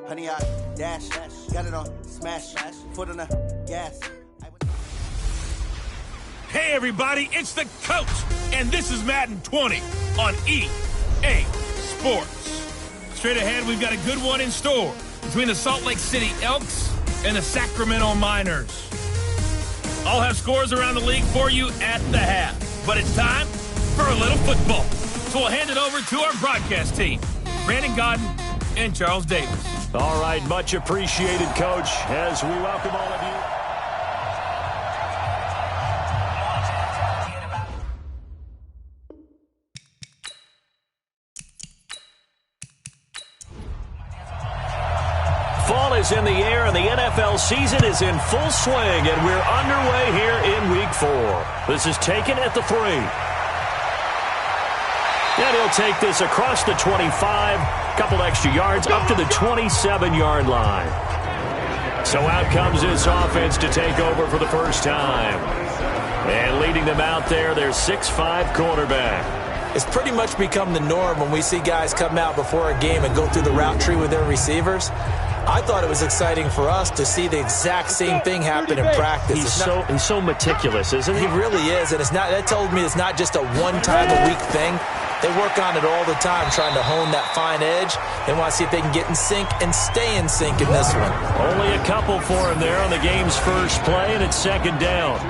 Honey, I dash, got it on smash, foot on the gas. Hey everybody, it's the Coach, and this is Madden 20 on EA Sports. Straight ahead, we've got a good one in store between the Salt Lake City Elks and the Sacramento Miners. I'll have scores around the league for you at the half, but it's time for a little football. So we'll hand it over to our broadcast team, Brandon Godden and Charles Davis. All right, much appreciated, Coach, as we welcome all of you. Fall is in the air, and the NFL season is in full swing, and we're underway here in Week 4. This is taken at the 3. And he'll take this across the 25, couple extra yards, up to the 27-yard line. So out comes this offense to take over for the first time. And leading them out there, their 6'5" quarterback. It's pretty much become the norm when we see guys come out before a game and go through the route tree with their receivers. I thought it was exciting for us to see the exact same thing happen in practice. He's so meticulous, isn't he? He really is, and that told me it's not just a one-time-a-week thing. They work on it all the time, trying to hone that fine edge. They want to see if they can get in sync and stay in sync in this one. Only a couple for him there on the game's first play, and it's second down.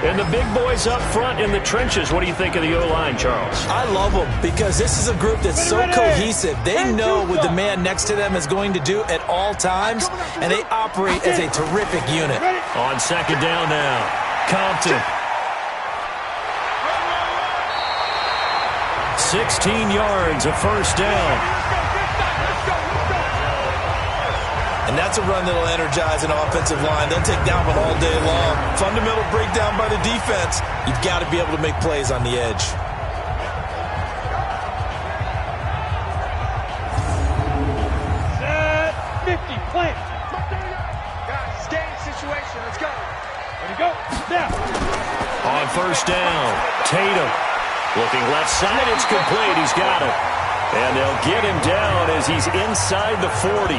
And the big boys up front in the trenches. What do you think of the O-line, Charles? I love them because this is a group that's so cohesive. They know what the man next to them is going to do at all times, and they operate as a terrific unit. On second down now, Compton. 16 yards, a first down. And that's a run that'll energize an offensive line. They'll take that one all day long. Fundamental breakdown by the defense. You've got to be able to make plays on the edge. Set 50, plant. Guys, game situation. Let's go. Ready to go. Now. On first down, Tatum. Looking left side, it's complete. He's got it. And they'll get him down as he's inside the 40.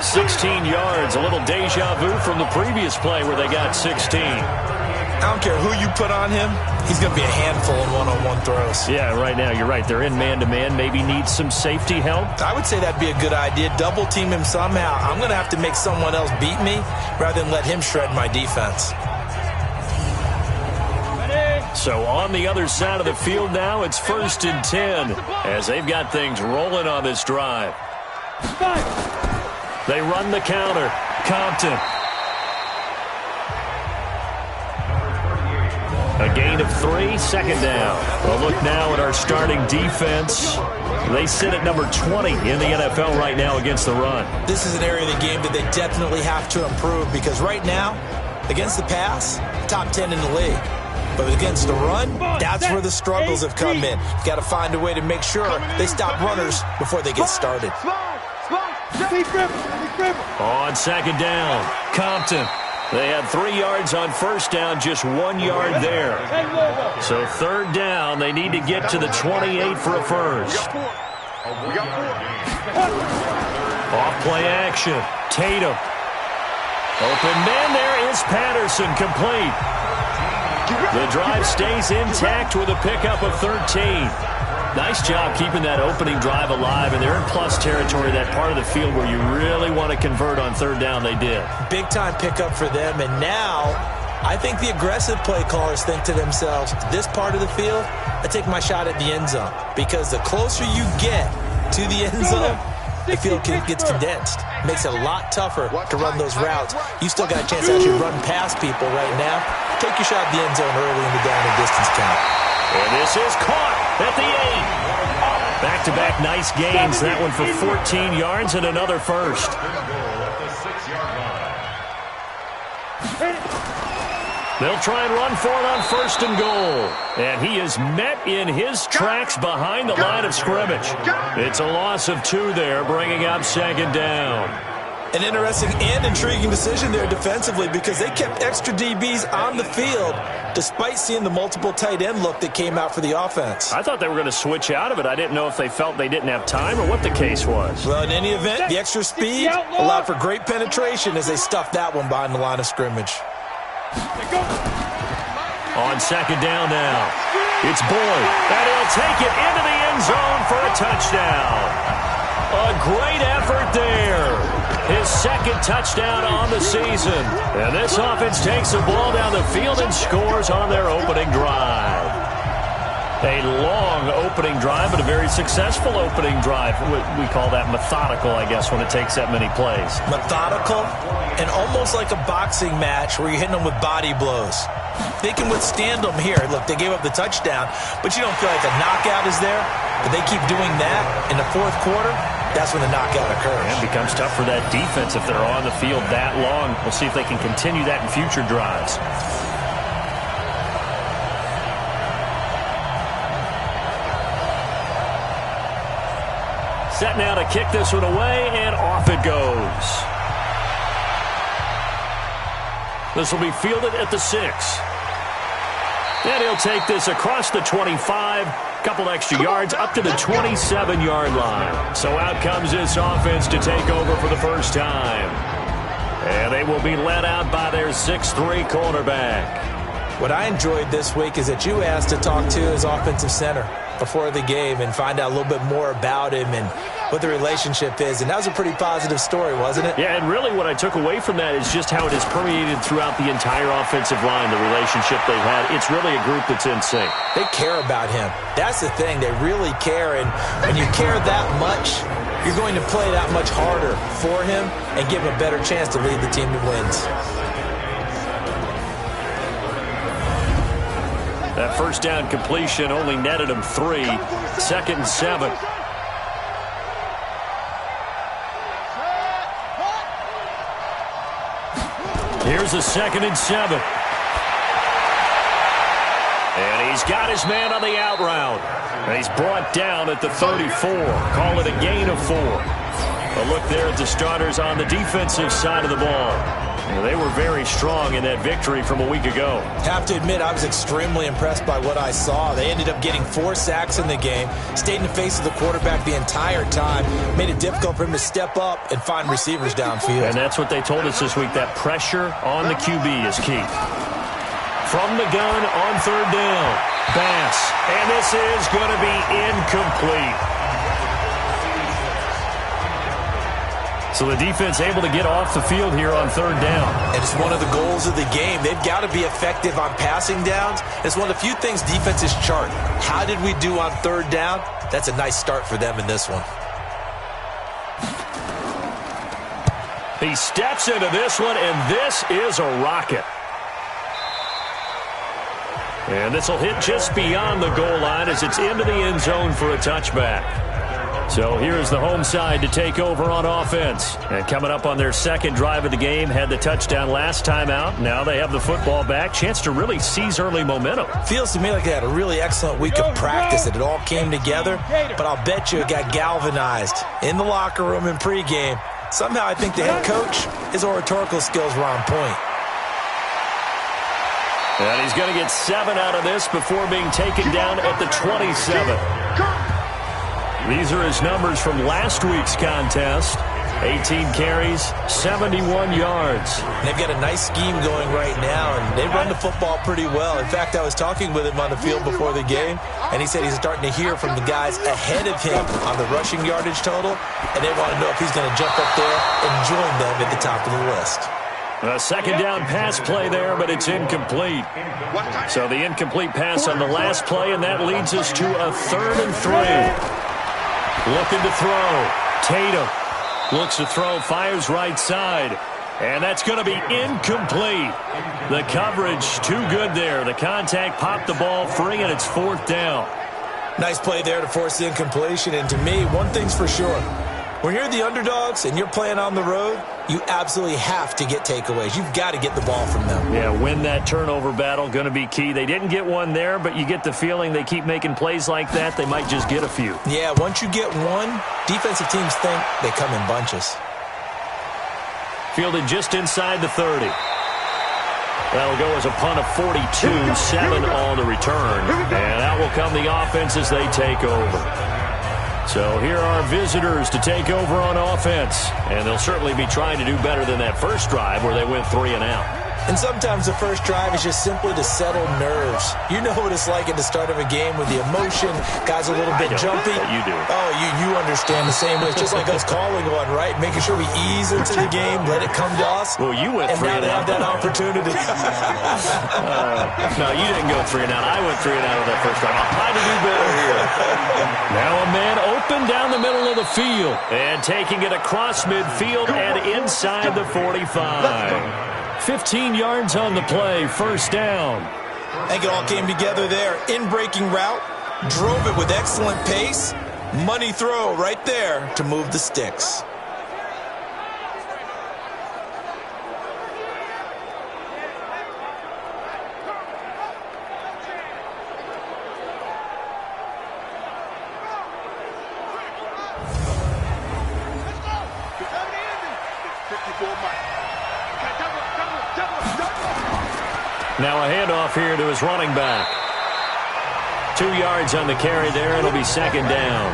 16 yards, a little deja vu from the previous play where they got 16. I don't care who you put on him, he's going to be a handful in one-on-one throws. Yeah, right now, you're right. They're in man-to-man, maybe needs some safety help. I would say that'd be a good idea. Double team him somehow. I'm going to have to make someone else beat me rather than let him shred my defense. So on the other side of the field now, it's 1st and 10 as they've got things rolling on this drive. They run the counter. Compton. A gain of 3, second down. Well, look now at our starting defense. They sit at number 20 in the NFL right now against the run. This is an area of the game that they definitely have to improve because right now, against the pass, top 10 in the league. But against the run, that's where the struggles have come in. You've got to find a way to make sure they stop runners before they get started. On second down, Compton. They had 3 yards on first down, just 1 yard there. So third down, they need to get to the 28 for a first. Off play action, Tatum. Open man, there is Patterson, complete. The drive stays intact with a pickup of 13. Nice job keeping that opening drive alive, and they're in plus territory, that part of the field where you really want to convert on third down. They did. Big-time pickup for them, and now I think the aggressive play callers think to themselves, this part of the field, I take my shot at the end zone, because the closer you get to the end zone, the field gets condensed. Makes it a lot tougher to run those routes. You still got a chance to actually run past people right now. Take your shot at the end zone early in the down and distance count. And this is caught at the 8. Back-to-back nice gains. That one for 14 yards and another first. They'll try and run for it on 1st and goal. And he is met in his tracks behind the line of scrimmage. It's a loss of 2 there, bringing up second down. An interesting and intriguing decision there defensively because they kept extra DBs on the field despite seeing the multiple tight end look that came out for the offense. I thought they were going to switch out of it. I didn't know if they felt they didn't have time or what the case was. Well, in any event, the extra speed allowed for great penetration as they stuffed that one behind the line of scrimmage. On second down now, it's Boyd, and he'll take it into the end zone for a touchdown. A great effort there. His second touchdown on the season. And this offense takes the ball down the field and scores on their opening drive. A long opening drive, but a very successful opening drive. We call that methodical, I guess, when it takes that many plays. Methodical and almost like a boxing match where you're hitting them with body blows. They can withstand them here. Look, they gave up the touchdown, but you don't feel like a knockout is there. But they keep doing that in the fourth quarter. That's when the knockout occurs. And it becomes tough for that defense if they're on the field that long. We'll see if they can continue that in future drives. Set now to kick this one away, and off it goes. This will be fielded at the 6. And he'll take this across the 25. Couple extra yards up to the 27-yard line. So out comes this offense to take over for the first time. And they will be led out by their 6'3 quarterback. What I enjoyed this week is that you asked to talk to his offensive center before the game and find out a little bit more about him and what the relationship is. And that was a pretty positive story, wasn't it? Yeah, and really what I took away from that is just how it has permeated throughout the entire offensive line, the relationship they've had. It's really a group that's in sync. They care about him. That's the thing. They really care. And when you care that much, you're going to play that much harder for him and give him a better chance to lead the team to wins. That first down completion only netted him 3. 2nd and 7. Here's a 2nd and 7. And he's got his man on the out route. And he's brought down at the 34. Call it a gain of 4. A look there at the starters on the defensive side of the ball. Well, they were very strong in that victory from a week ago. Have to admit, I was extremely impressed by what I saw. They ended up getting 4 sacks in the game, stayed in the face of the quarterback the entire time, made it difficult for him to step up and find receivers downfield. And that's what they told us this week, that pressure on the QB is key. From the gun on 3rd down, Bass. And this is going to be incomplete. So the defense able to get off the field here on 3rd down. And it's one of the goals of the game. They've got to be effective on passing downs. It's one of the few things defenses chart. How did we do on 3rd down? That's a nice start for them in this one. He steps into this one, and this is a rocket. And this will hit just beyond the goal line as it's into the end zone for a touchback. So here's the home side to take over on offense. And coming up on their 2nd drive of the game, had the touchdown last time out. Now they have the football back. Chance to really seize early momentum. Feels to me like they had a really excellent week of practice, that it all came together. But I'll bet you it got galvanized in the locker room in pregame. Somehow I think the head coach, his oratorical skills were on point. And he's going to get 7 out of this before being taken down at the 27. These are his numbers from last week's contest. 18 carries, 71 yards. They've got a nice scheme going right now, and they run the football pretty well. In fact, I was talking with him on the field before the game, and he said he's starting to hear from the guys ahead of him on the rushing yardage total, and they want to know if he's going to jump up there and join them at the top of the list. A 2nd down pass play there, but it's incomplete. So the incomplete pass on the last play, and that leads us to a 3rd and 3. Looking to throw. Tatum looks to throw, fires right side. And that's going to be incomplete. The coverage too good there. The contact popped the ball free, and it's 4th down. Nice play there to force the incompletion. And to me, one thing's for sure. When you're the underdogs and you're playing on the road, you absolutely have to get takeaways. You've got to get the ball from them. Yeah, win that turnover battle, going to be key. They didn't get one there, but you get the feeling they keep making plays like that, they might just get a few. Yeah, once you get one, defensive teams think they come in bunches. fielded just inside the 30. That'll go as a punt of 42, 7 on the return. And out will come the offense as they take over. So here are visitors to take over on offense. And they'll certainly be trying to do better than that first drive where they went 3 and out. And sometimes the first drive is just simply to settle nerves. You know what it's like at the start of a game with the emotion. Guys a little bit jumpy. You do. Oh, you understand the same way. It's just like us calling one, right? Making sure we ease into the game, let it come to us. Well, you went 3 and out. And now they have that opportunity. No, you didn't go 3 and out. I went 3 and out of that first drive. I'll try to do better here. Now a man open down the middle of the field. And taking it across midfield and inside the 45. 15 yards on the play, first down. I think it all came together there. In-breaking route, drove it with excellent pace. Money throw right there to move the sticks. Now a handoff here to his running back. 2 yards on the carry there. It'll be second down.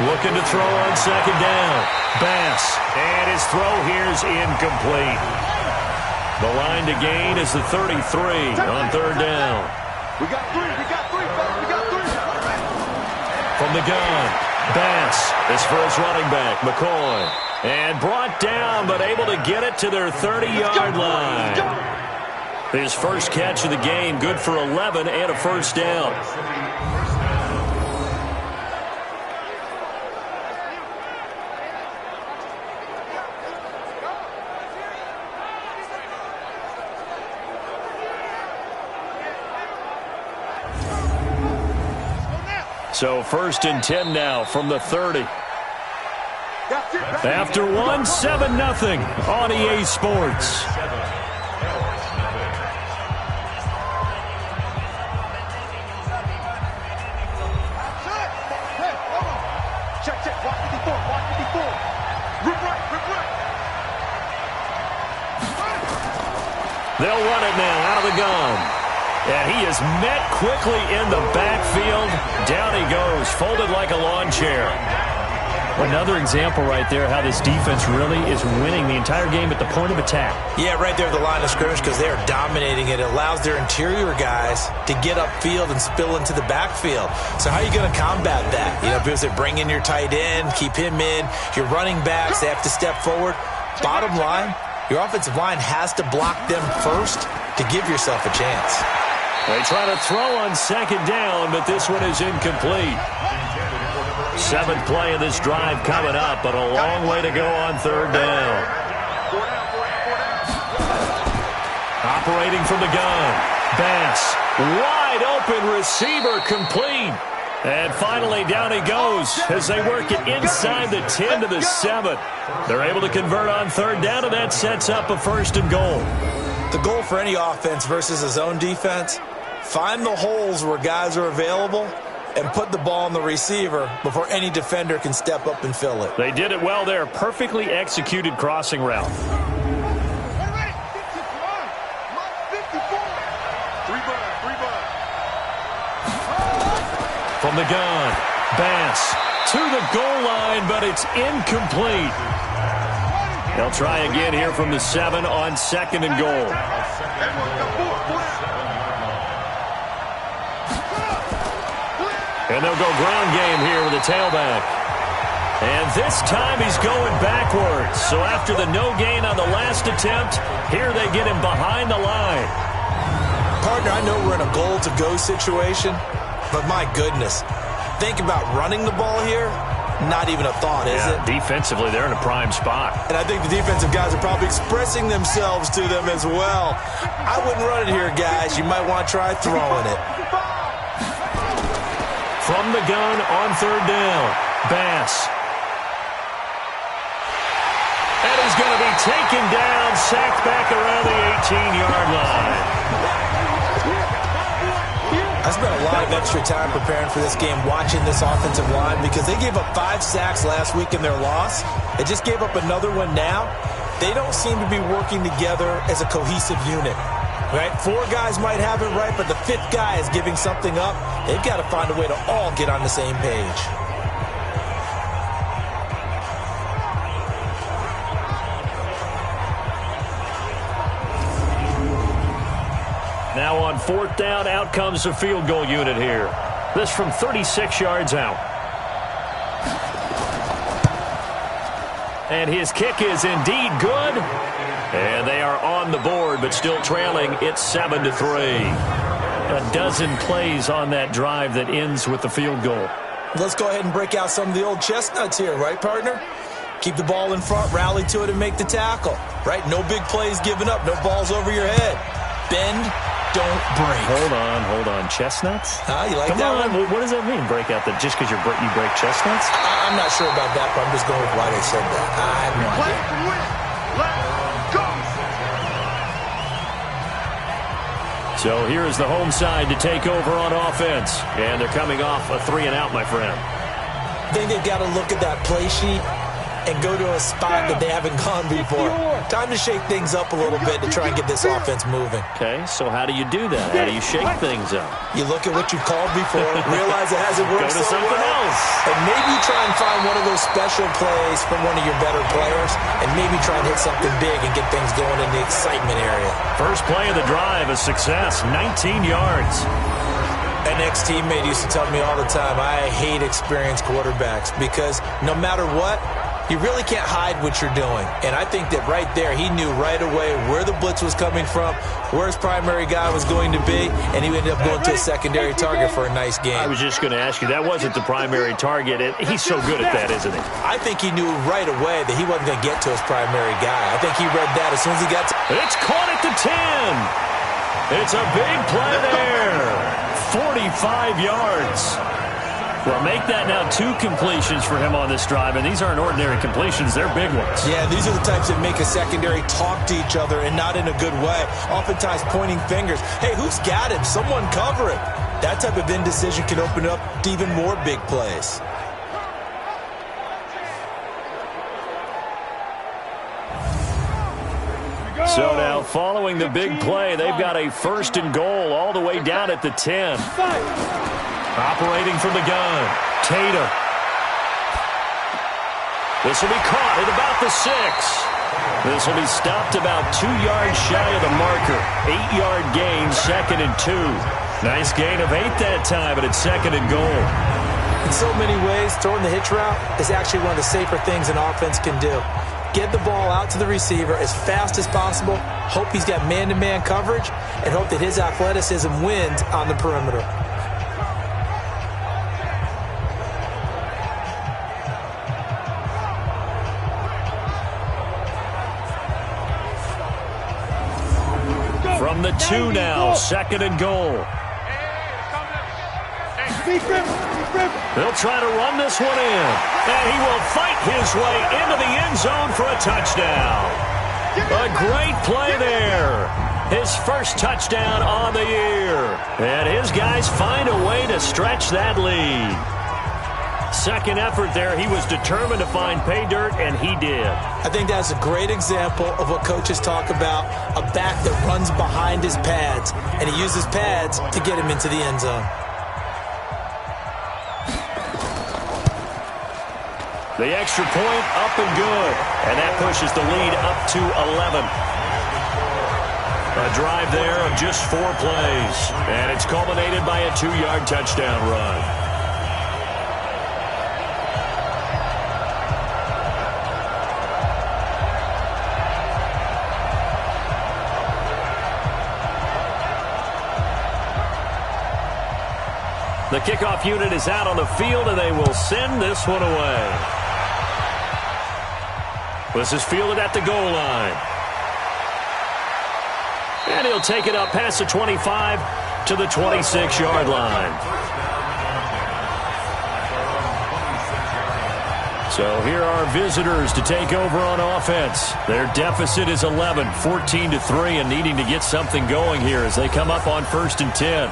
Looking to throw on second down. Bass. And his throw here's incomplete. The line to gain is the 33 on third down. We got three. From the gun. Bass is for his running back, McCoy. And brought down, but able to get it to their 30-yard line. His first catch of the game, good for 11 and a first down. So first and 10 now from the 30. After 1, 7-0 on EA Sports. Check. Watch 54. Rip right. They'll run it now out of the gun. And he is met quickly in the backfield. Down he goes, folded like a lawn chair. Another example right there how this defense really is winning the entire game at the point of attack. Yeah, right there at the line of scrimmage because they are dominating it. It allows their interior guys to get upfield and spill into the backfield. So how are you going to combat that? You know, people say bring in your tight end, keep him in. Your running backs, they have to step forward. Bottom line, your offensive line has to block them first to give yourself a chance. They try to throw on second down, but this one is incomplete. 7th play of this drive coming up, but a long way to go on third down. Operating from the gun. Bass, wide open receiver, complete. And finally down he goes as they work it inside the 10 to the 7. They're able to convert on third down, and that sets up a first and goal. The goal for any offense versus a zone defense, find the holes where guys are available and put the ball on the receiver before any defender can step up and fill it. They did it well there. Perfectly executed crossing route. From the gun, Bass to the goal line, but it's incomplete. They'll try again here from the 7 on second and goal. And they'll go ground game here with the tailback. And this time he's going backwards. So after the no gain on the last attempt, here they get him behind the line. Partner, I know we're in a goal-to-go situation, but my goodness, think about running the ball here. Not even a thought, is it? Defensively, they're in a prime spot. And I think the defensive guys are probably expressing themselves to them as well. I wouldn't run it here, guys. You might want to try throwing it. From the gun on third down, Bass. And he's going to be taken down, sacked back around the 18-yard line. I I spent a lot of extra time preparing for this game watching this offensive line because they gave up 5 sacks last week in their loss. They just gave up another one now. They don't seem to be working together as a cohesive unit. Right? 4 guys might have it right, but the 5th guy is giving something up. They've got to find a way to all get on the same page. Now on 4th down, out comes the field goal unit here. This from 36 yards out. And his kick is indeed good. And they are on the board, but still trailing. It's 7-3. A dozen plays on that drive that ends with the field goal. Let's go ahead and break out some of the old chestnuts here, right, partner? Keep the ball in front, rally to it, and make the tackle. Right? No big plays given up, no balls over your head. Bend, don't break. Hold on. Chestnuts? You like Come that on. one? What does that mean, break out? Just because you break chestnuts? I'm not sure about that, but I'm just going with why they said that. I have no idea. Let's go! So here is the home side to take over on offense. And they're coming off a 3-and-out, my friend. I think they've got to look at that play sheet and go to a spot that they haven't gone before. Time to shake things up a little bit to try and get this offense moving. Okay, so how do you do that? How do you shake things up? You look at what you've called before, realize it hasn't worked Go to so something well, else. and maybe try and find one of those special plays from one of your better players, and maybe try and hit something big and get things going in the excitement area. First play of the drive, a success, 19 yards. An ex-teammate used to tell me all the time, I hate experienced quarterbacks because no matter what, you really can't hide what you're doing. And I think that right there, he knew right away where the blitz was coming from, where his primary guy was going to be, and he ended up going to a secondary target for a nice game. I was just going to ask you, that wasn't the primary target. He's so good at that, isn't he? I think he knew right away that he wasn't going to get to his primary guy. I think he read that as soon as he got to... It's caught at the 10. It's a big play there. 45 yards. Well, make that now 2 completions for him on this drive, and these aren't ordinary completions. They're big ones. Yeah, these are the types that make a secondary talk to each other and not in a good way. Oftentimes pointing fingers. Hey, who's got him? Someone cover it. That type of indecision can open up to even more big plays. So now, following the big play, they've got a 1st and goal all the way down at the 10. Operating from the gun, Tatum. This will be caught at about the 6. This will be stopped about 2 yards shy of the marker. 8-yard gain, 2nd and 2. Nice gain of 8 that time, but it's 2nd and goal. In so many ways, throwing the hitch route is actually one of the safer things an offense can do. Get the ball out to the receiver as fast as possible, hope he's got man-to-man coverage, and hope that his athleticism wins on the perimeter. From the 2 now, 2nd and goal. They'll try to run this one in. And he will fight his way into the end zone for a touchdown. A great play there. His first touchdown on the year. And his guys find a way to stretch that lead. Second effort there, he was determined to find pay dirt, and he did. I think that's a great example of what coaches talk about, a back that runs behind his pads, and he uses pads to get him into the end zone. The extra point up and good, and that pushes the lead up to 11. A drive there of just 4 plays, and it's culminated by a 2-yard touchdown run. The kickoff unit is out on the field, and they will send this one away. This is fielded at the goal line. And he'll take it up past the 25 to the 26-yard line. So here are visitors to take over on offense. Their deficit is 11, 14-3, and needing to get something going here as they come up on 1st and 10.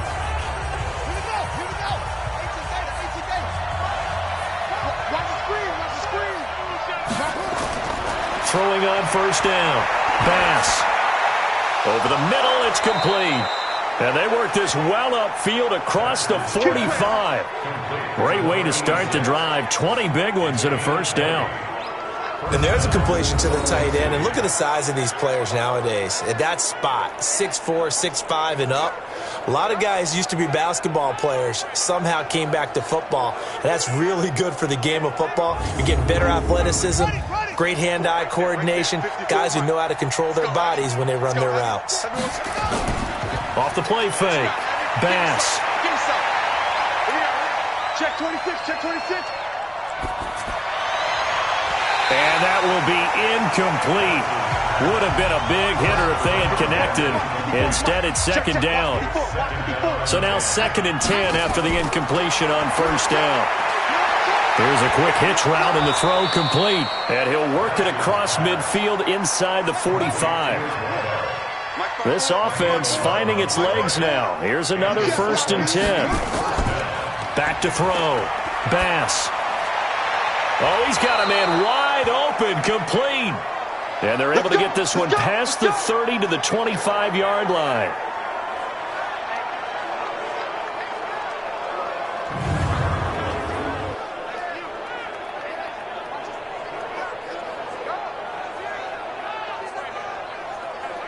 throwing on first down. Bass. Over the middle, it's complete. And they work this well upfield across the 45. Great way to start the drive. 20 big ones and a first down. And there's a completion to the tight end. And look at the size of these players nowadays. At that spot, 6'4", 6'5", and up. A lot of guys used to be basketball players, somehow came back to football. And that's really good for the game of football. You're getting better athleticism, great hand-eye coordination, guys who know how to control their bodies when they run their routes. Off the play fake. Bass. Give me some. Check 26, check 26. And that will be incomplete. Would have been a big hitter if they had connected. Instead, it's second down. So now 2nd and 10 after the incompletion on first down. Here's a quick hitch route and the throw complete. And he'll work it across midfield inside the 45. This offense finding its legs now. Here's another 1st and 10. Back to throw. Bass. Oh, he's got a man wide open, complete. And they're able to get this one past the 30 to the 25-yard line.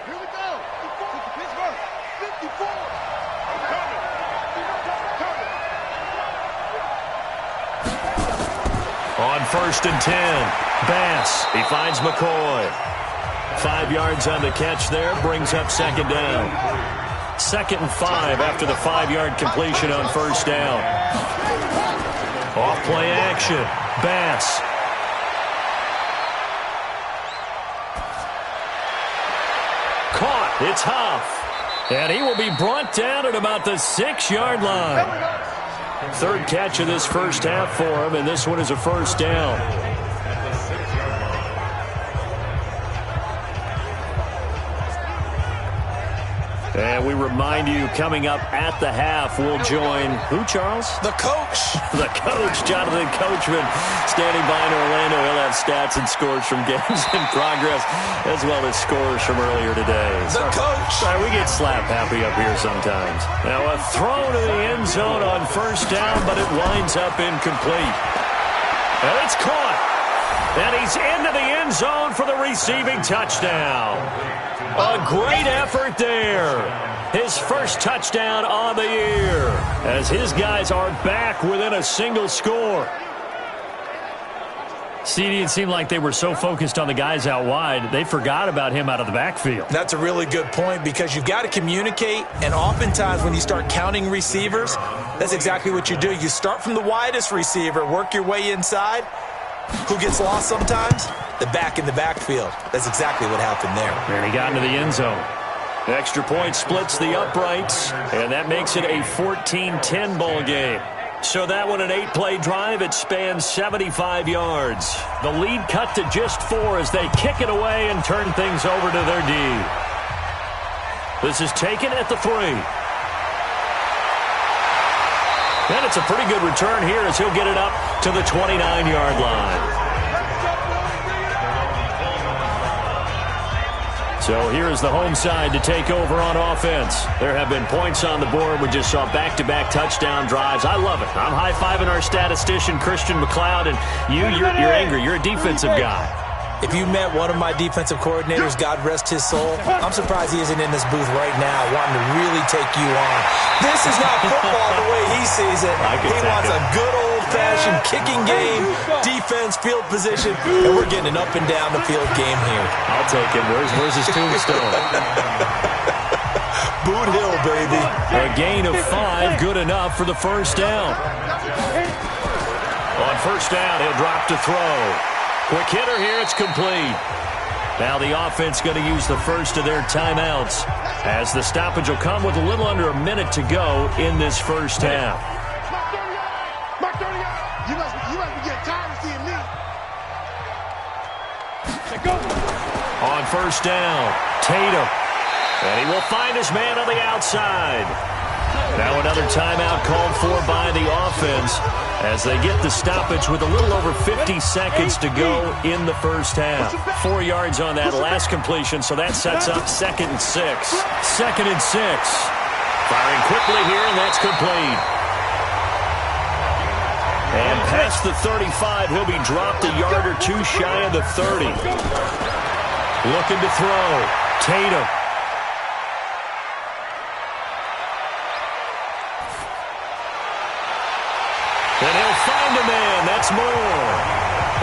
Here we go. 54. On 1st and 10, Bass. He finds McCoy. 5 yards on the catch there, brings up second down. 2nd and 5 after the 5-yard completion on first down. Off play action, Bass. Caught, it's Huff. And he will be brought down at about the 6-yard line. 3rd catch of this first half for him, and this one is a first down. And we remind you, coming up at the half, we'll join who, Charles? The coach. The coach, Jonathan Coachman, standing by in Orlando. He'll have stats and scores from games in progress, as well as scores from earlier today. The coach. We get slap happy up here sometimes. Now a throw to the end zone on first down, but it winds up incomplete. And it's caught. And he's into the end zone for the receiving touchdown. A great effort there. His first touchdown on the year, as his guys are back within a single score. CD, it seemed like they were so focused on the guys out wide, they forgot about him out of the backfield. That's a really good point, because you've got to communicate, and oftentimes when you start counting receivers, that's exactly what you do. You start from the widest receiver, work your way inside. Who gets lost sometimes? The back in the backfield. That's exactly what happened there. And he got into the end zone. Extra point splits the uprights, and that makes it a 14-10 ball game. So that one, an 8-play drive. It spans 75 yards. The lead cut to just 4 as they kick it away and turn things over to their D. This is taken at the 3. And it's a pretty good return here as he'll get it up to the 29-yard line. So here's the home side to take over on offense. There have been points on the board. We just saw back-to-back touchdown drives. I love it. I'm high-fiving our statistician, Christian McLeod, and you're angry. You're a defensive guy. If you met one of my defensive coordinators, God rest his soul, I'm surprised he isn't in this booth right now wanting to really take you on. This is not football the way he sees it. He wants a good old-fashioned kicking game, defense, field position, and we're getting an up-and-down-the-field game here. I'll take him. Where's his tombstone? Boot Hill, baby. A gain of 5, good enough for the first down. On first down, he'll drop to throw. Quick hitter here, it's complete. Now the offense going to use the first of their timeouts, as the stoppage will come with a little under a minute to go in this first half. Mark 30 out. You must be getting tired of seeing me. Go. On first down, Tatum. And he will find his man on the outside. Now another timeout called for by the offense as they get the stoppage with a little over 50 seconds to go in the first half. 4 yards on that last completion, so that sets up 2nd and 6. 2nd and 6. Firing quickly here, and that's complete. And past the 35, he'll be dropped a yard or two shy of the 30. Looking to throw. Tatum. And he'll find a man. That's more.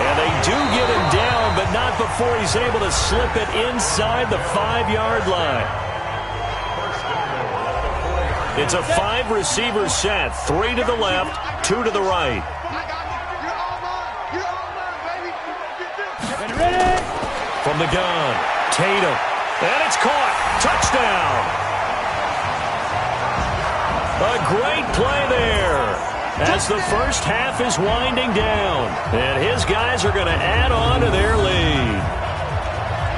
And they do get him down, but not before he's able to slip it inside the 5-yard line. It's a 5-receiver set. 3 to the left, 2 to the right. From the gun, Tatum. And it's caught. Touchdown. A great play there as the first half is winding down. And his guys are going to add on to their lead.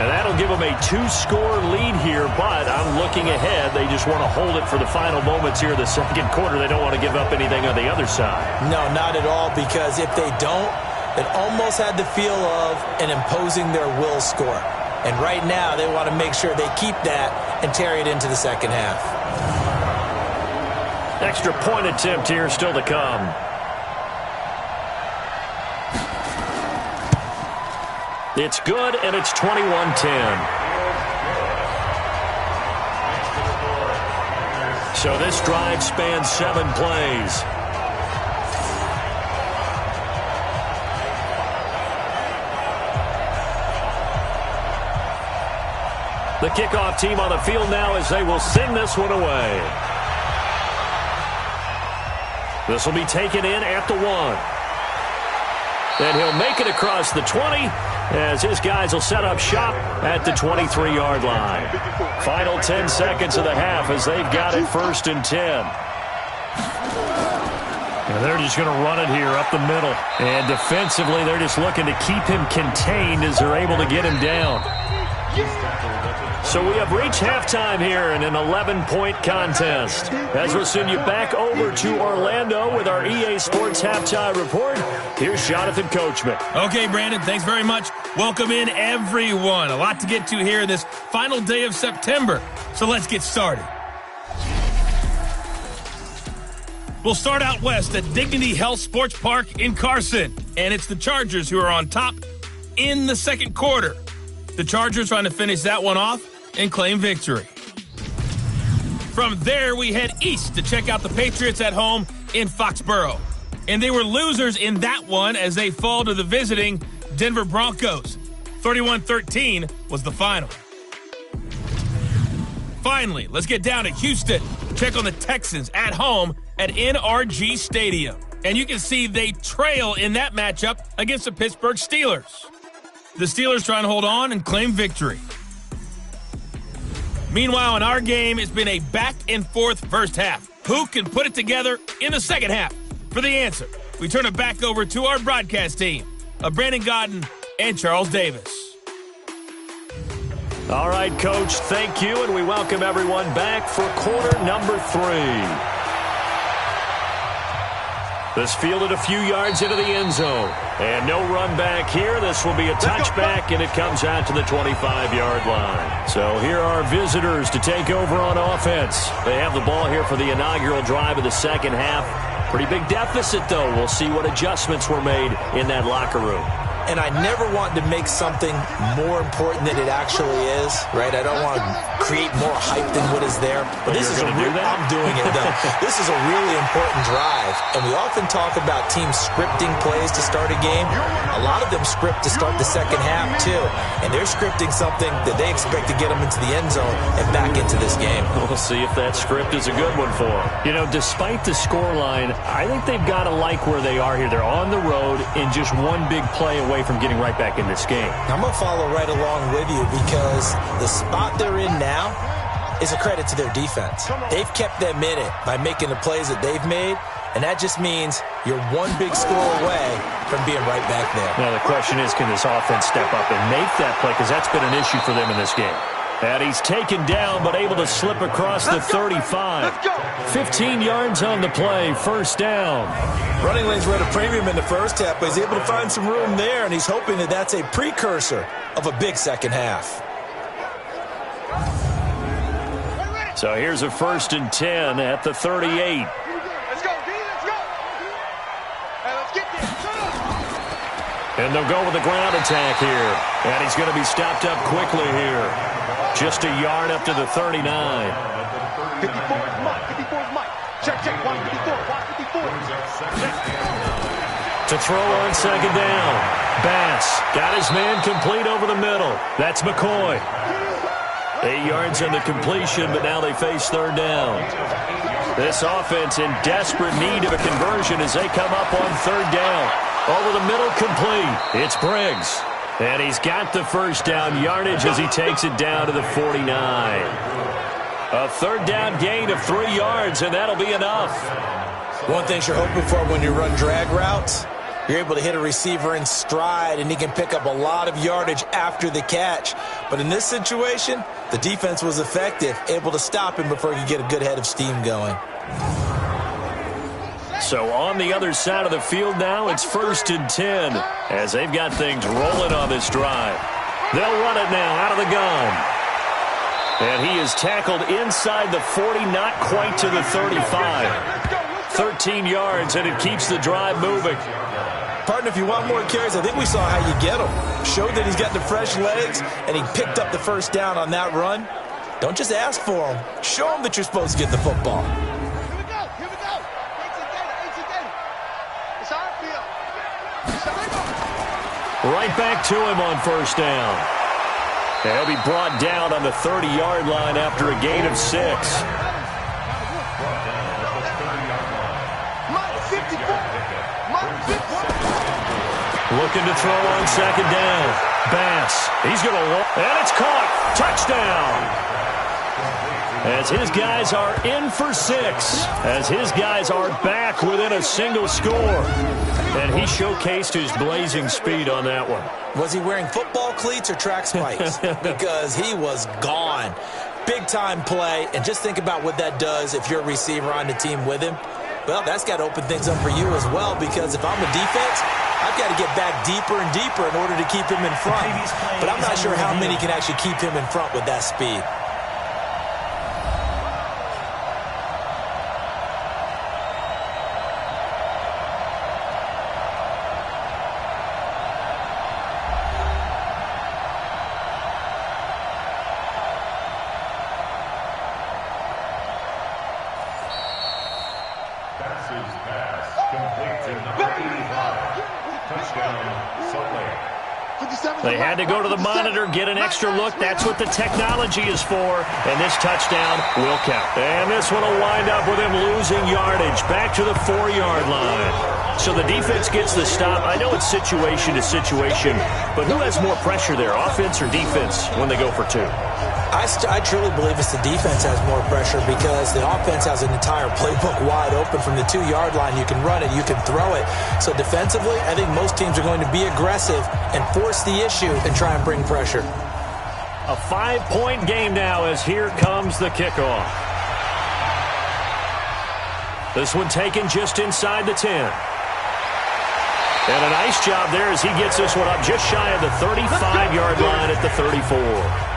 And that'll give them a 2-score lead here, but I'm looking ahead. They just want to hold it for the final moments here in the second quarter. They don't want to give up anything on the other side. No, not at all, because if they don't, it almost had the feel of an imposing their will score. And right now, they want to make sure they keep that and carry it into the second half. Extra point attempt here still to come. It's good, and it's 21-10. So this drive spans 7 plays. The kickoff team on the field now as they will send this one away. This will be taken in at the 1. And he'll make it across the 20 as his guys will set up shop at the 23-yard line. Final 10 seconds of the half as they've got it 1st and 10. And they're just going to run it here up the middle. And defensively, they're just looking to keep him contained as they're able to get him down. So we have reached halftime here in an 11-point contest. As we'll send you back over to Orlando with our EA Sports Halftime Report, here's Jonathan Coachman. Okay, Brandon, thanks very much. Welcome in, everyone. A lot to get to here this final day of September. So let's get started. We'll start out west at Dignity Health Sports Park in Carson. And it's the Chargers who are on top in the second quarter. The Chargers trying to finish that one off and claim victory. From there, we head east to check out the Patriots at home in Foxborough. And they were losers in that one as they fall to the visiting Denver Broncos. 31-13 was the final. Finally, let's get down to Houston. Check on the Texans at home at NRG Stadium. And you can see they trail in that matchup against the Pittsburgh Steelers. The Steelers trying to hold on and claim victory. Meanwhile, in our game, it's been a back-and-forth first half. Who can put it together in the second half? For the answer, we turn it back over to our broadcast team of Brandon Godden and Charles Davis. All right, Coach, thank you, and we welcome everyone back for quarter number 3. This fielded a few yards into the end zone. And no run back here. This will be a touchback, and it comes out to the 25-yard line. So here are visitors to take over on offense. They have the ball here for the inaugural drive of the second half. Pretty big deficit, though. We'll see what adjustments were made in that locker room. And I never want to make something more important than it actually is, right? I don't want to create more hype than what is there. But this is I'm doing it, though. This is a really important drive. And we often talk about teams scripting plays to start a game. A lot of them script to start the second half, too. And they're scripting something that they expect to get them into the end zone and back into this game. We'll see if that script is a good one for them. You know, despite the scoreline, I think they've got to like where they are here. They're on the road in just one big play away from getting right back in this game. I'm going to follow right along with you because the spot they're in now is a credit to their defense. They've kept them in it by making the plays that they've made, and that just means you're one big score away from being right back there. Now the question is, can this offense step up and make that play? Because that's been an issue for them in this game. And he's taken down but able to slip across the 35. 15 yards on the play, first down. Running lanes were at a premium in the first half, but he's able to find some room there, and he's hoping that that's a precursor of a big second half. So here's a 1st and 10 at the 38. Let's go, D, let's go. Hey, let's get this. And they'll go with the ground attack here. And he's going to be stopped up quickly here. Just a yard up to the 39. 54 is Mike. 54 is Mike. Check, check. 154. 154. To throw on second down. Bass got his man complete over the middle. That's McCoy. 8 yards on the completion, but now they face third down. This offense in desperate need of a conversion as they come up on third down. Over the middle, complete. It's Briggs. And he's got the first down yardage as he takes it down to the 49. A third down gain of 3 yards, and that'll be enough. One thing you're hoping for when you run drag routes, you're able to hit a receiver in stride, and he can pick up a lot of yardage after the catch. But in this situation, the defense was effective, able to stop him before he could get a good head of steam going. So on the other side of the field now, it's 1st and 10 as they've got things rolling on this drive. They'll run it now out of the gun. And he is tackled inside the 40, not quite to the 35. 13 yards, and it keeps the drive moving. Partner, if you want more carries, I think we saw how you get him. Showed that he's got the fresh legs, and he picked up the first down on that run. Don't just ask for him. Show him that you're supposed to get the football. Here we go. Here we go. It's our field. Right back to him on first down. And he'll be brought down on the 30-yard line after a gain of 6. Looking to throw on second down. Bass. He's going to walk. And it's caught. Touchdown. As his guys are in for 6. As his guys are back within a single score. And he showcased his blazing speed on that one. Was he wearing football cleats or track spikes? Because he was gone. Big-time play. And just think about what that does if you're a receiver on the team with him. Well, that's got to open things up for you as well, because if I'm a defense, I've got to get back deeper and deeper in order to keep him in front. But I'm not sure how many can actually keep him in front with that speed. They had to go to the monitor, get an extra look. That's what the technology is for. And this touchdown will count. And this one will wind up with him losing yardage back to the 4-yard line. So the defense gets the stop. I know it's situation to situation, but who has more pressure there, offense or defense, when they go for 2? I truly believe it's the defense has more pressure because the offense has an entire playbook wide open from the 2-yard line. You can run it, you can throw it. So defensively, I think most teams are going to be aggressive and force the issue and try and bring pressure. A 5-point game now as here comes the kickoff. This one taken just inside the 10. And a nice job there as he gets this one up just shy of the 35-yard line at the 34.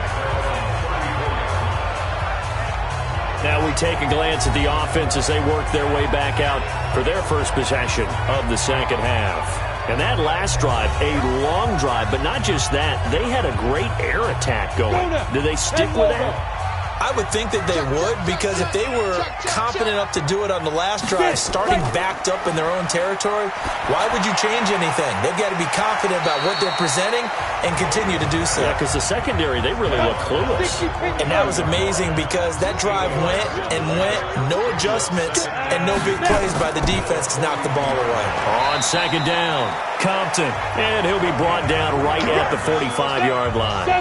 Now we take a glance at the offense as they work their way back out for their first possession of the second half. And that last drive, a long drive, but not just that. They had a great air attack going. Do they stick with that? I would think that they would, because if they were confident enough to do it on the last drive, starting backed up in their own territory, why would you change anything? They've got to be confident about what they're presenting and continue to do so. Yeah, because the secondary, they really look clueless. And that was amazing because that drive went and went, no adjustments and no big plays by the defense to knock the ball away. On second down, Compton, and he'll be brought down right at the 45-yard line.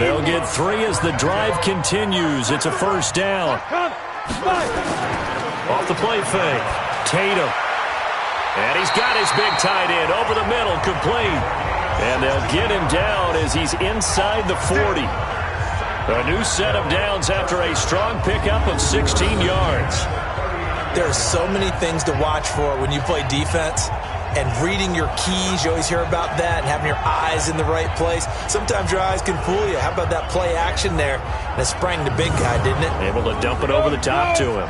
They'll get 3 as the drive continues. It's a first down. Off the play fake, Tatum. And he's got his big tight end over the middle, complete. And they'll get him down as he's inside the 40. A new set of downs after a strong pickup of 16 yards. There are so many things to watch for when you play defense. And reading your keys, you always hear about that, and having your eyes in the right place. Sometimes your eyes can fool you. How about that play action there? And it sprang the big guy, didn't it? Able to dump it over the top to him.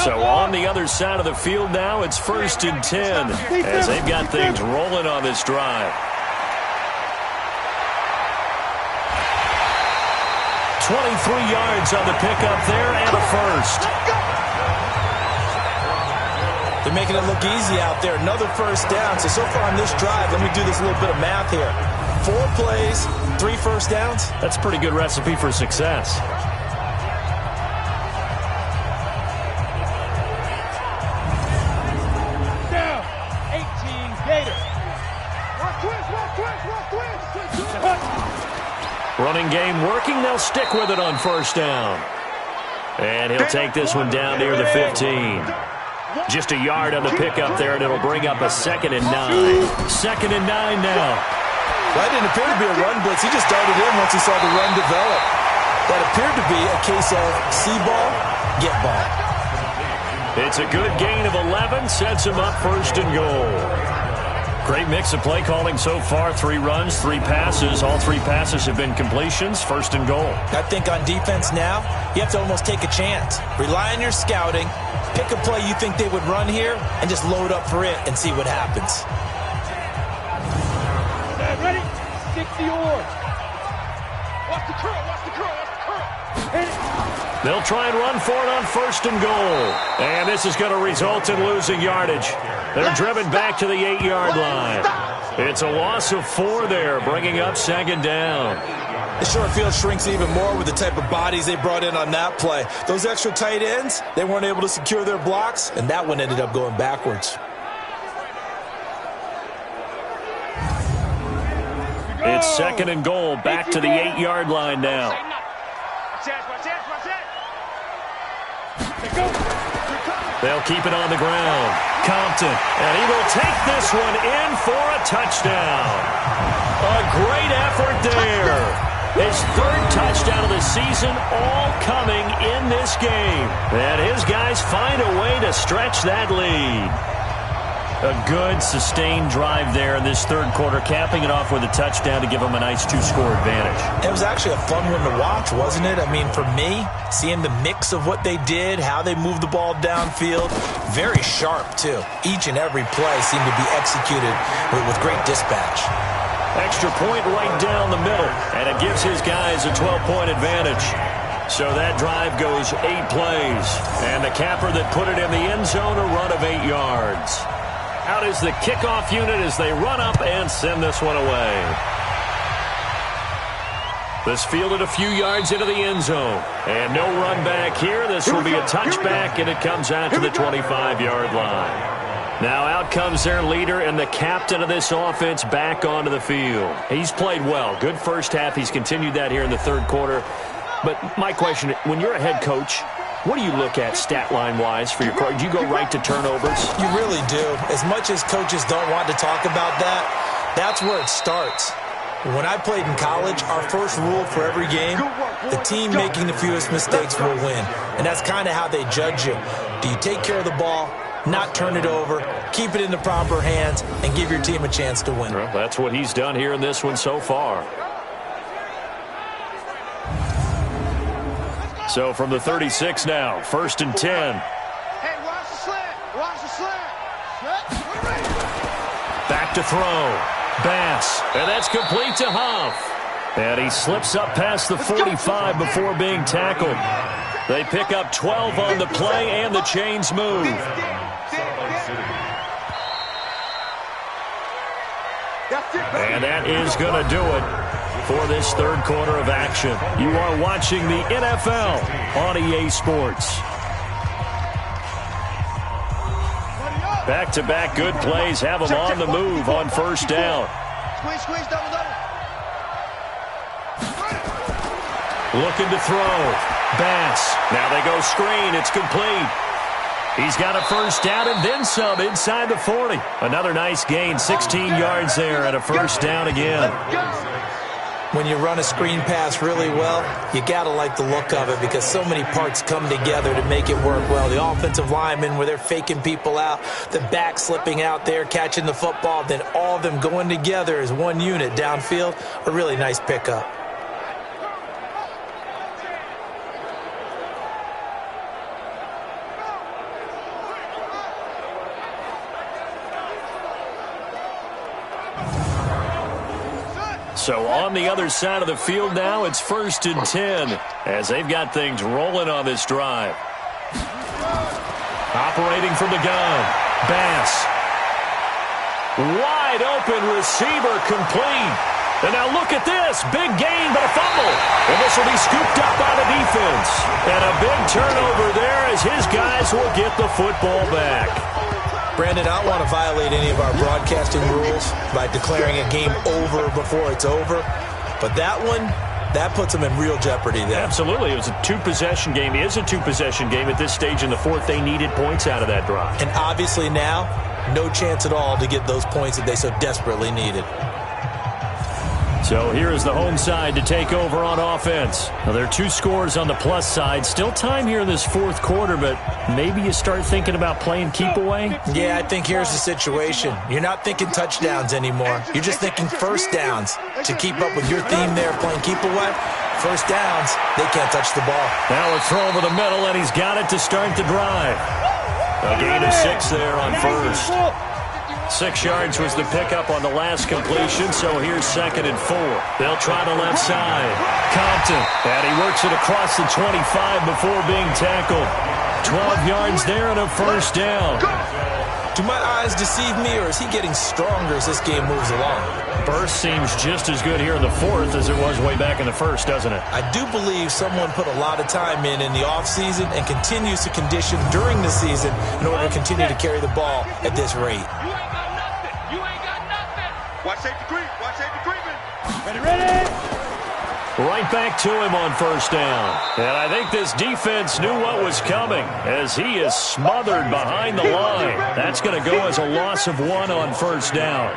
So on the other side of the field now, it's 1st and 10 as they've got things rolling on this drive. 23 yards on the pickup there and a first. They're making it look easy out there. Another first down. So far on this drive, let me do this little bit of math here. 4 plays, 3 first downs. That's a pretty good recipe for success. Down. 18 Gators. Running game working. They'll stick with it on first down. And he'll take this one down near the 15. Just a yard on the pickup there, and it'll bring up a 2nd and 9. 2nd and 9 now. That didn't appear to be a run blitz. He just darted in once he saw the run develop. That appeared to be a case of see ball, get ball. It's a good gain of 11. Sets him up 1st and goal. Great mix of play calling so far. 3 runs, 3 passes. All 3 passes have been completions. 1st and goal. I think on defense now, you have to almost take a chance. Rely on your scouting. Pick a play you think they would run here and just load up for it and see what happens. Ready? 60 yards. Watch the curl, watch the curl, watch the curl. Hit it. They'll try and run for it on 1st and goal. And this is going to result in losing yardage. They're driven back to the 8-yard line. It's a loss of 4 there, bringing up 2nd down. The short field shrinks even more with the type of bodies they brought in on that play. Those extra tight ends, they weren't able to secure their blocks, and that one ended up going backwards. It's 2nd and goal, back to the 8-yard line now. They'll keep it on the ground. Compton, and he will take this one in for a touchdown. A great effort there. His 3rd touchdown of the season, all coming in this game. And his guys find a way to stretch that lead. A good, sustained drive there in this 3rd quarter, capping it off with a touchdown to give them a nice 2-score advantage. It was actually a fun one to watch, wasn't it? I mean, for me, seeing the mix of what they did, how they moved the ball downfield, very sharp, too. Each and every play seemed to be executed with great dispatch. Extra point right down the middle, and it gives his guys a 12-point advantage. So that drive goes 8 plays, and the capper that put it in the end zone, a run of 8 yards. Out is the kickoff unit as they run up and send this one away. This fielded a few yards into the end zone, and no run back here. This will be a touchback, and it comes out to the 25-yard line. Now out comes their leader and the captain of this offense back onto the field. He's played well. Good first half. He's continued that here in the 3rd quarter. But my question, when you're a head coach, what do you look at stat line-wise for your coach? Do you go right to turnovers? You really do. As much as coaches don't want to talk about that, that's where it starts. When I played in college, our first rule for every game, the team making the fewest mistakes will win. And that's kind of how they judge you. Do you take care of the ball, not turn it over, keep it in the proper hands, and give your team a chance to win? Well, that's what he's done here in this one so far. So from the 36 now, 1st and 10. Hey, watch the slant. Watch the slant. Back to throw. Bass. And that's complete to Huff. And he slips up past the 45 before being tackled. They pick up 12 on the play, and the chains move. And that is going to do it for this 3rd quarter of action. You are watching the NFL on EA Sports. Back-to-back good plays have them on the move on 1st down. Squeeze, squeeze, double, double. Looking to throw. Bass. Now they go screen. It's complete. He's got a 1st down and then some inside the 40. Another nice gain, 16 yards there, and a 1st down again. When you run a screen pass really well, you got to like the look of it because so many parts come together to make it work well. The offensive linemen, where they're faking people out, the back slipping out there, catching the football, then all of them going together as one unit downfield, a really nice pickup. So on the other side of the field now, it's 1st and 10 as they've got things rolling on this drive. Operating from the gun, Bass. Wide open receiver complete. And now look at this. Big gain, but a fumble. And this will be scooped up by the defense. And a big turnover there as his guys will get the football back. Brandon, I don't want to violate any of our broadcasting rules by declaring a game over before it's over. But that one, that puts them in real jeopardy there. Absolutely. It was a two-possession game. It is a two-possession game at this stage in the fourth. They needed points out of that drive. And obviously now, no chance at all to get those points that they so desperately needed. So here is the home side to take over on offense. Now, there are 2 scores on the plus side. Still time here in this fourth quarter, but maybe you start thinking about playing keep away? Yeah, I think here's the situation. You're not thinking touchdowns anymore. You're just thinking first downs. To keep up with your theme there, playing keep away, first downs, they can't touch the ball. Now a throw over the middle, and he's got it to start the drive. A gain of 6 there on first. 6 yards was the pickup on the last completion, so here's 2nd and 4. They'll try the left side. Compton, and he works it across the 25 before being tackled. 12 yards there and a first down. Do my eyes deceive me, or is he getting stronger as this game moves along? Burst seems just as good here in the fourth as it was way back in the first, doesn't it? I do believe someone put a lot of time in the offseason and continues to condition during the season in order to continue to carry the ball at this rate. Watch safety creep. Watch safety creeping. Ready. Right back to him on first down. And I think this defense knew what was coming as he is smothered behind the line. That's going to go as a loss of 1 on first down.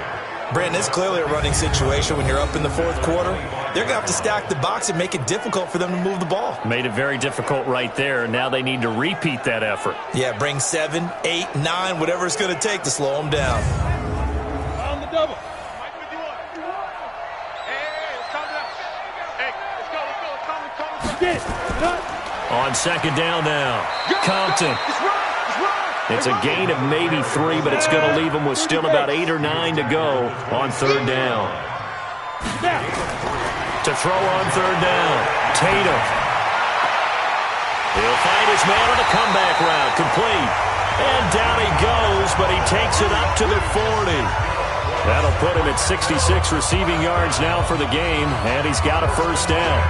Brandon, it's clearly a running situation when you're up in the fourth quarter. They're going to have to stack the box and make it difficult for them to move the ball. Made it very difficult right there. Now they need to repeat that effort. Yeah, bring 7, 8, 9, whatever it's going to take to slow them down. On the double. On second down now, Compton. It's a gain of maybe 3, but it's going to leave him with still about 8 or 9 to go on third down. To throw on third down, Tatum. He'll find his man on a comeback route, complete. And down he goes, but he takes it up to the 40. That'll put him at 66 receiving yards now for the game, and he's got a first down.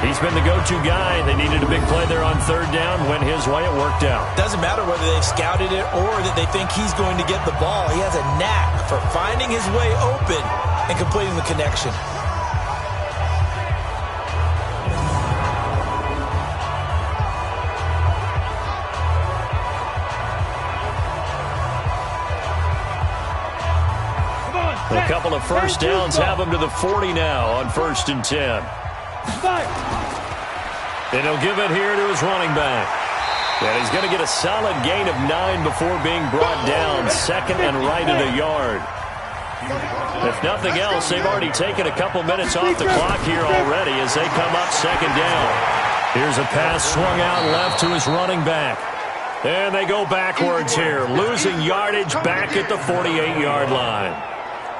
He's been the go-to guy. They needed a big play there on third down. Went his way. It worked out. Doesn't matter whether they've scouted it or that they think he's going to get the ball. He has a knack for finding his way open and completing the connection. A couple of first downs have him to the 40 now on 1st and 10. And he'll give it here to his running back. And he's going to get a solid gain of 9 before being brought down. 2nd and right at a yard. If nothing else, they've already taken a couple minutes off the clock here already as they come up 2nd down. Here's a pass swung out left to his running back. And they go backwards here, losing yardage back at the 48-yard line.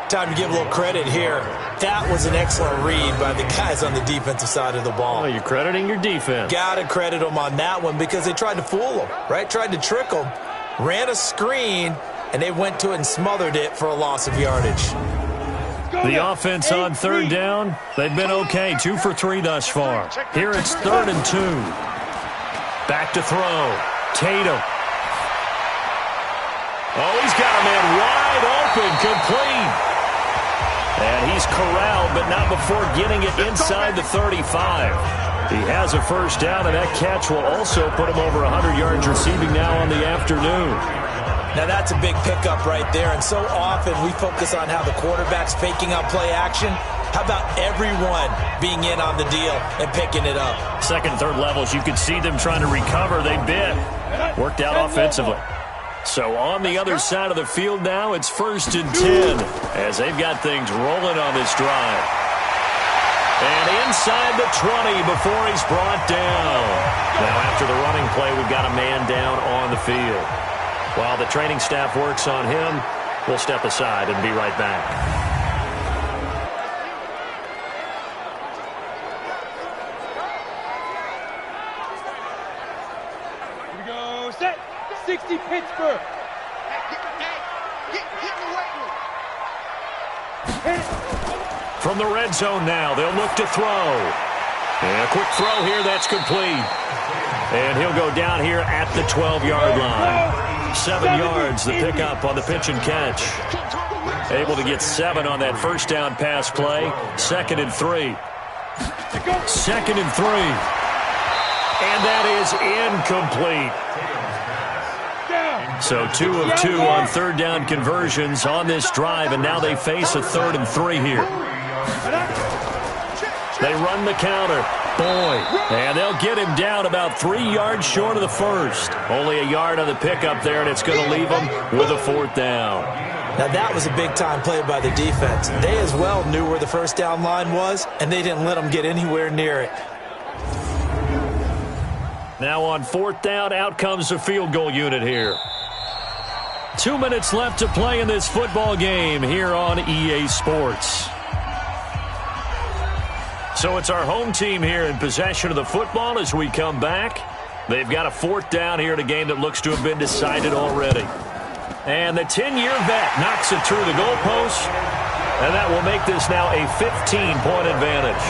Time to give a little credit here. That was an excellent read by the guys on the defensive side of the ball. Well, you're crediting your defense. Got to credit them on that one because they tried to fool them, right? Tried to trick them. Ran a screen, and they went to it and smothered it for a loss of yardage. The offense on third down, they've been okay. 2 for 3 thus far. Here it's 3rd and 2. Back to throw. Tatum. Oh, he's got a man wide open, complete. And he's corralled, but not before getting it inside the 35. He has a first down, and that catch will also put him over 100 yards receiving now on the afternoon. Now that's a big pickup right there, and so often we focus on how the quarterback's faking out play action. How about everyone being in on the deal and picking it up? Second, third levels, you could see them trying to recover. They bit. Worked out offensively. So on the other side of the field now, it's 1st and 10 as they've got things rolling on this drive. And inside the 20 before he's brought down. Now after the running play, we've got a man down on the field. While the training staff works on him, we'll step aside and be right back. Here we go, set, 60 Pittsburgh. Hit the weight room. From the red zone now, they'll look to throw. And a quick throw here, that's complete. And he'll go down here at the 12-yard line. 7 yards, the pickup on the pitch and catch. Able to get 7 on that first down pass play. 2nd and 3. 2nd and 3. And that is incomplete. So 2 of 2 on third down conversions on this drive, and now they face a 3rd and 3 here. They run the counter. Boyd. And they'll get him down about 3 yards short of the first. Only a yard on the pickup there, and it's going to leave them with a 4th down. Now that was a big-time play by the defense. They as well knew where the first down line was, and they didn't let them get anywhere near it. Now on 4th down, out comes the field goal unit here. 2 minutes left to play in this football game here on EA Sports. So it's our home team here in possession of the football as we come back. They've got a 4th down here in a game that looks to have been decided already. And the 10-year vet knocks it through the goalpost, and that will make this now a 15-point advantage.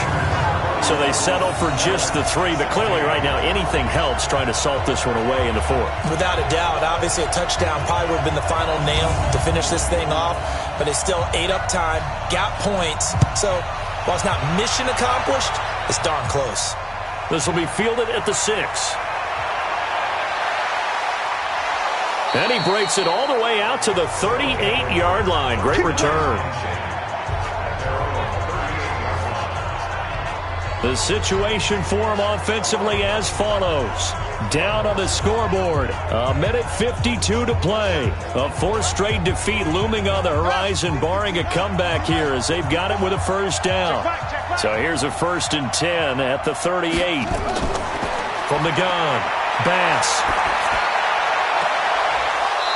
So they settle for just the 3, but clearly right now anything helps trying to salt this one away in the 4th. Without a doubt, obviously a touchdown probably would have been the final nail to finish this thing off, but it's still ate up time, got points. So while it's not mission accomplished, it's darn close. This will be fielded at the 6. And he breaks it all the way out to the 38-yard line. Great return. The situation for him offensively as follows. Down on the scoreboard. 1:52 to play. A 4th straight defeat looming on the horizon, barring a comeback here as they've got it with a first down. So here's a 1st and 10 at the 38. From the gun, Bass.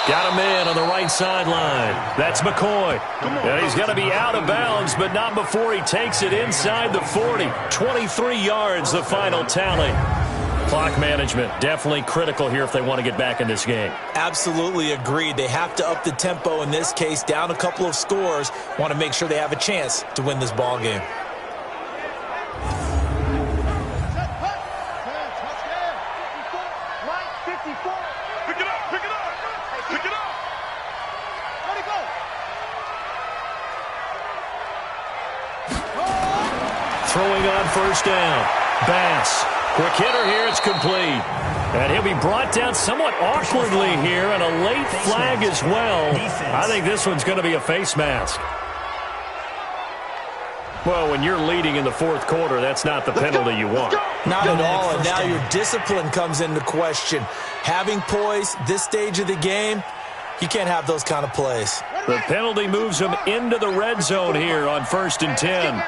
Got a man on the right sideline. That's McCoy. And he's going to be out of bounds, but not before he takes it inside the 40. 23 yards, the final tally. Clock management, definitely critical here if they want to get back in this game. Absolutely agreed. They have to up the tempo in this case, down a couple of scores. Want to make sure they have a chance to win this ball game. Throwing on first down. Bass. Quick hitter here. It's complete. And he'll be brought down somewhat awkwardly here, and a late flag as well. I think this one's going to be a face mask. Well, when you're leading in the 4th quarter, that's not the penalty you want. Not at all, and now your discipline comes into question. Having poise this stage of the game, you can't have those kind of plays. The penalty moves him into the red zone here on 1st and 10.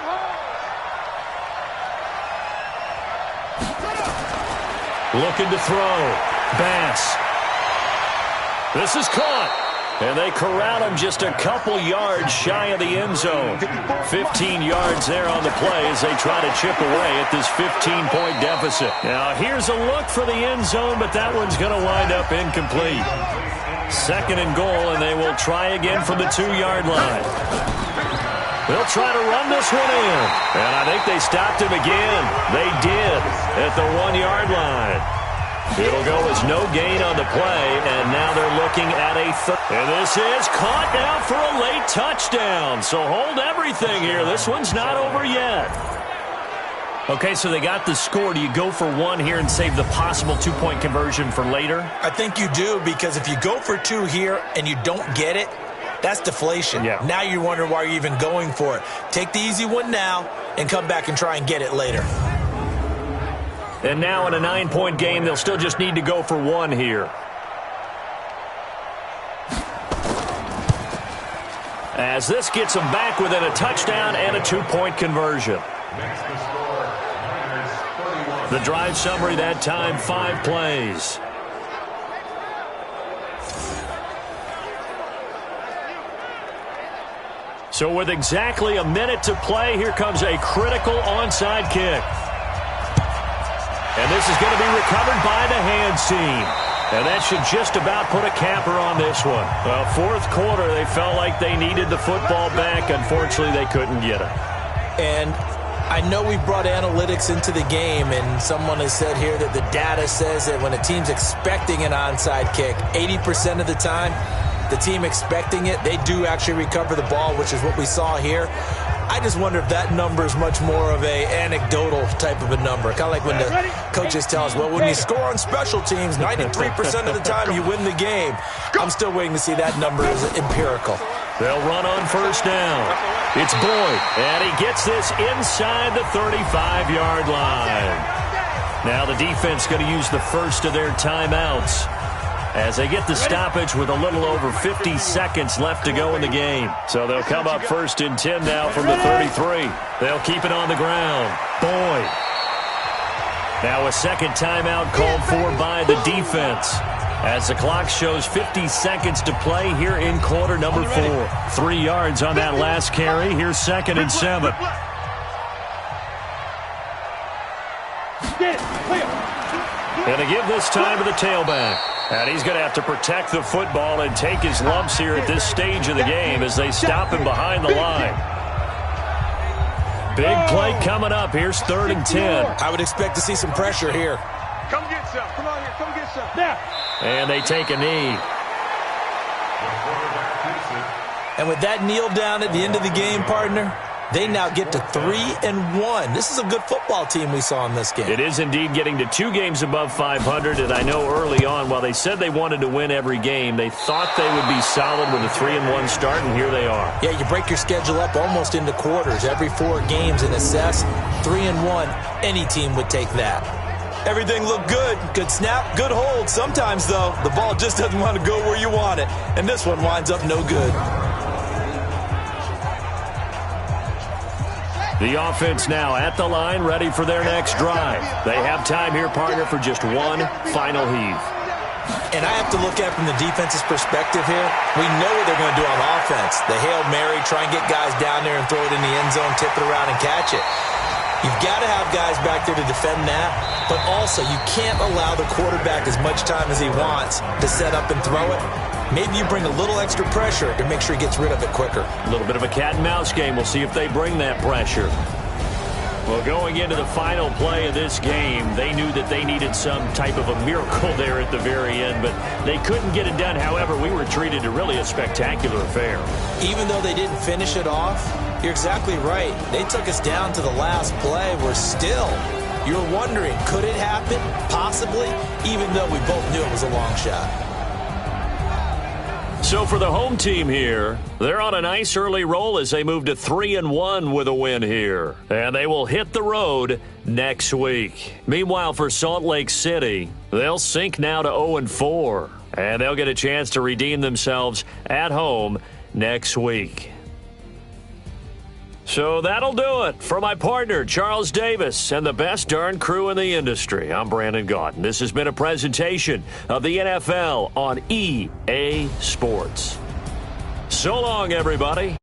Looking to throw. Bass. This is caught. And they corral him just a couple yards shy of the end zone. 15 yards there on the play as they try to chip away at this 15-point deficit. Now here's a look for the end zone, but that one's going to wind up incomplete. 2nd and goal, and they will try again from the 2-yard line. They'll try to run this one in. And I think they stopped him again. They did at the 1-yard line. It'll go as no gain on the play, and now they're looking at a third. And this is caught now for a late touchdown. So hold everything here. This one's not over yet. Okay, so they got the score. Do you go for 1 here and save the possible 2-point conversion for later? I think you do, because if you go for 2 here and you don't get it, That's deflation. Yeah. Now you're wondering why you're even going for it. Take the easy one now and come back and try and get it later. And now in a 9-point game, they'll still just need to go for one here. As this gets them back within a touchdown and a 2-point conversion. The drive summary that time, 5 plays. So with exactly a minute to play, here comes a critical onside kick. And this is going to be recovered by the hands team. And that should just about put a capper on this one. Well, fourth quarter, they felt like they needed the football back. Unfortunately, they couldn't get it. And I know we brought analytics into the game, and someone has said here that the data says that when a team's expecting an onside kick, 80% of the time, the team expecting it, they do actually recover the ball, which is what we saw here. I just wonder if that number is much more of a anecdotal type of a number. Kind of like when the coaches tell us, well, when you score on special teams, 93% of the time you win the game. I'm still waiting to see that number is empirical. They'll run on first down. It's Boyd, and he gets this inside the 35-yard line. Now the defense going to use the first of their timeouts as they get the stoppage with a little over 50 seconds left to go in the game. So they'll come up first and 10 now from the 33. They'll keep it on the ground. Boyd. Now a second timeout called for by the defense as the clock shows 50 seconds to play here in quarter number 4. 3 yards on that last carry. Here's 2nd and 7. And to give this time to the tailback. And he's going to have to protect the football and take his lumps here at this stage of the game as they stop him behind the line. Big play coming up. Here's 3rd and 10. I would expect to see some pressure here. Come get some. Come on here. Come get some. Now. And they take a knee. And with that kneel down at the end of the game, partner, they now get to 3-1. This is a good football team we saw in this game. It is indeed getting to 2 games above 500, and I know early on, while they said they wanted to win every game, they thought they would be solid with a 3-1 start, and here they are. Yeah, you break your schedule up almost into quarters, every 4 games, and assess 3-1. Any team would take that. Everything looked good. Good snap, good hold. Sometimes, though, the ball just doesn't want to go where you want it, and this one winds up no good. The offense now at the line, ready for their next drive. They have time here, partner, for just one final heave. And I have to look at it from the defense's perspective here. We know what they're going to do on offense. The Hail Mary, try and get guys down there and throw it in the end zone, tip it around and catch it. You've got to have guys back there to defend that, but also you can't allow the quarterback as much time as he wants to set up and throw it. Maybe you bring a little extra pressure to make sure he gets rid of it quicker. A little bit of a cat and mouse game. We'll see if they bring that pressure. Well, going into the final play of this game, they knew that they needed some type of a miracle there at the very end, but they couldn't get it done. However, we were treated to really a spectacular affair. Even though they didn't finish it off, you're exactly right. They took us down to the last play. We're still, you're wondering, could it happen? Possibly, even though we both knew it was a long shot. So for the home team here, they're on a nice early roll as they move to 3-1 with a win here. And they will hit the road next week. Meanwhile, for Salt Lake City, they'll sink now to 0-4. And they'll get a chance to redeem themselves at home next week. So that'll do it for my partner, Charles Davis, and the best darn crew in the industry. I'm Brandon Gaudin. This has been a presentation of the NFL on EA Sports. So long, everybody.